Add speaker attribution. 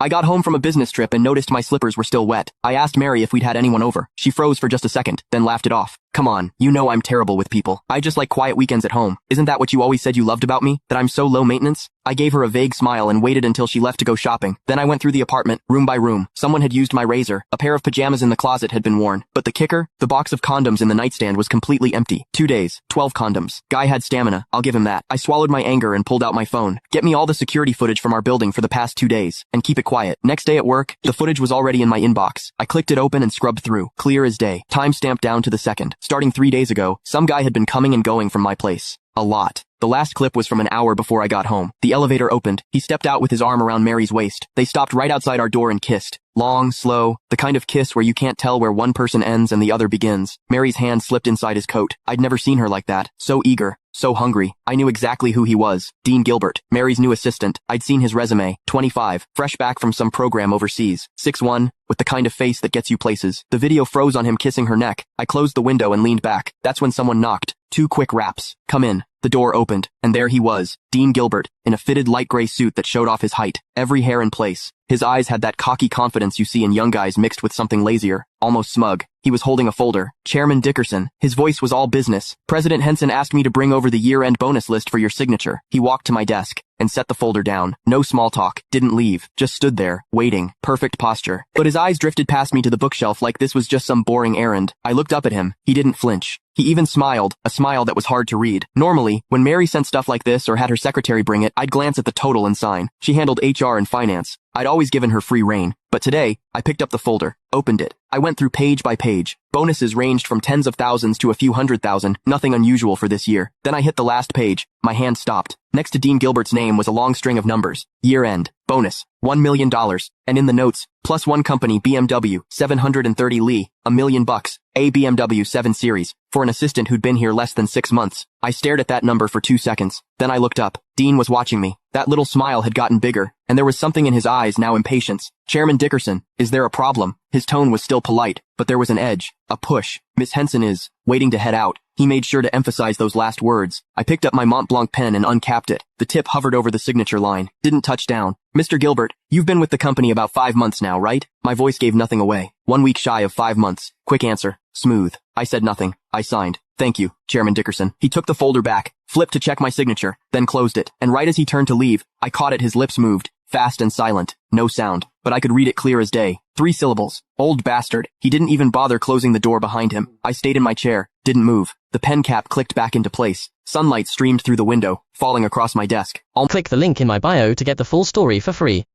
Speaker 1: I got home from a business trip and noticed my slippers were still wet. I asked Mary if we'd had anyone over. She froze for just a second, then laughed it off. Come on, you know I'm terrible with people. I just like quiet weekends at home. Isn't that what you always said you loved about me? That I'm so low maintenance? I gave her a vague smile and waited until she left to go shopping. Then I went through the apartment, room by room. Someone had used my razor. A pair of pajamas in the closet had been worn. But the kicker? The box of condoms in the nightstand was completely empty. 2 days, 12 condoms. Guy had stamina, I'll give him that. I swallowed my anger and pulled out my phone. Get me all the security footage from our building for the past 2 days. And keep it quiet. Next day at work, the footage was already in my inbox. I clicked it open and scrubbed through. Clear as day. Time stamped down to the second. Starting 3 days ago, some guy had been coming and going from my place. A lot. The last clip was from an hour before I got home. The elevator opened. He stepped out with his arm around Mary's waist. They stopped right outside our door and kissed. Long, slow, the kind of kiss where you can't tell where one person ends and the other begins. Mary's hand slipped inside his coat. I'd never seen her like that. So eager. So hungry. I knew exactly who he was. Dean Gilbert, Mary's new assistant. I'd seen his resume. 25, fresh back from some program overseas. 6'1", with the kind of face that gets you places. The video froze on him kissing her neck. I closed the window and leaned back. That's when someone knocked. 2 quick raps. Come in. The door opened, and there he was, Dean Gilbert, in a fitted light gray suit that showed off his height, every hair in place. His eyes had that cocky confidence you see in young guys mixed with something lazier, almost smug. He was holding a folder. Chairman Dickerson. His voice was all business. President Henson asked me to bring over the year-end bonus list for your signature. He walked to my desk and set the folder down. No small talk. Didn't leave. Just stood there, waiting. Perfect posture. But his eyes drifted past me to the bookshelf like this was just some boring errand. I looked up at him. He didn't flinch. He even smiled, a smile that was hard to read. Normally, when Mary sent stuff like this or had her secretary bring it, I'd glance at the total and sign. She handled HR and finance. I'd always given her free rein. But today, I picked up the folder, opened it. I went through page by page. Bonuses ranged from tens of thousands to a few 100,000, nothing unusual for this year. Then I hit the last page. My hand stopped. Next to Dean Gilbert's name was a long string of numbers. Year end. Bonus. $1 million. And in the notes, plus one company BMW, 730 Li, $1 million. A BMW 7 Series, for an assistant who'd been here less than 6 months. I stared at that number for 2 seconds. Then I looked up. Dean was watching me. That little smile had gotten bigger, and there was something in his eyes now impatience. Chairman Dickerson, is there a problem? His tone was still polite, but there was an edge, a push. Miss Henson is waiting to head out. He made sure to emphasize those last words. I picked up my Mont Blanc pen and uncapped it. The tip hovered over the signature line. Didn't touch down. Mr. Gilbert, you've been with the company about 5 months now, right? My voice gave nothing away. 1 week shy of 5 months. Quick answer. Smooth. I said nothing. I signed. Thank you, Chairman Dickerson. He took the folder back, flipped to check my signature, then closed it. And right as he turned to leave, I caught it. His lips moved. Fast and silent. No sound. But I could read it clear as day. 3 syllables. Old bastard. He didn't even bother closing the door behind him. I stayed in my chair. Didn't move. The pen cap clicked back into place. Sunlight streamed through the window, falling across my desk.
Speaker 2: Click the link in my bio to get the full story for free.